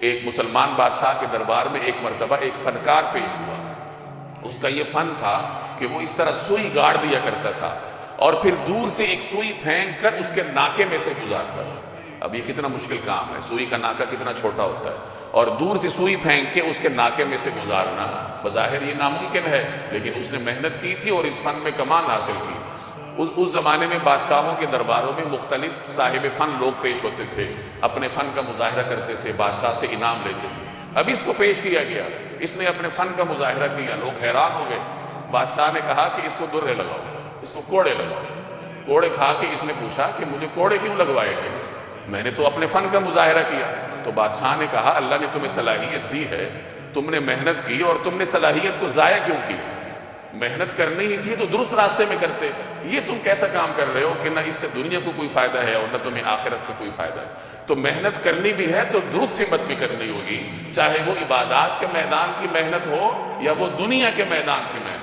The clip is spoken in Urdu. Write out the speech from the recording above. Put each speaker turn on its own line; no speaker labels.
ایک مسلمان بادشاہ کے دربار میں ایک مرتبہ ایک فنکار پیش ہوا۔ اس کا یہ فن تھا کہ وہ اس طرح سوئی گاڑ دیا کرتا تھا اور پھر دور سے ایک سوئی پھینک کر اس کے ناکے میں سے گزارتا تھا۔ اب یہ کتنا مشکل کام ہے، سوئی کا ناکا کتنا چھوٹا ہوتا ہے اور دور سے سوئی پھینک کے اس کے ناکے میں سے گزارنا بظاہر یہ ناممکن ہے، لیکن اس نے محنت کی تھی اور اس فن میں کمال حاصل کی۔ اس زمانے میں بادشاہوں کے درباروں میں مختلف صاحب فن لوگ پیش ہوتے تھے، اپنے فن کا مظاہرہ کرتے تھے، بادشاہ سے انعام لیتے تھے۔ اب اس کو پیش کیا گیا، اس نے اپنے فن کا مظاہرہ کیا، لوگ حیران ہو گئے۔ بادشاہ نے کہا کہ اس کو درے لگاؤ، اس کو کوڑے لگاؤ۔ کوڑے کھا کے اس نے پوچھا کہ مجھے کوڑے کیوں لگوائے گئے؟ میں نے تو اپنے فن کا مظاہرہ کیا۔ تو بادشاہ نے کہا اللہ نے تمہیں صلاحیت دی ہے، تم نے محنت کی اور تم نے صلاحیت کو ضائع کیوں کی؟ محنت کرنی ہی تھی تو درست راستے میں کرتے۔ یہ تم کیسا کام کر رہے ہو کہ نہ اس سے دنیا کو کوئی فائدہ ہے اور نہ تمہیں آخرت کو کوئی فائدہ ہے۔ تو محنت کرنی بھی ہے تو درست سمت بھی کرنی ہوگی، چاہے وہ عبادات کے میدان کی محنت ہو یا وہ دنیا کے میدان کی محنت۔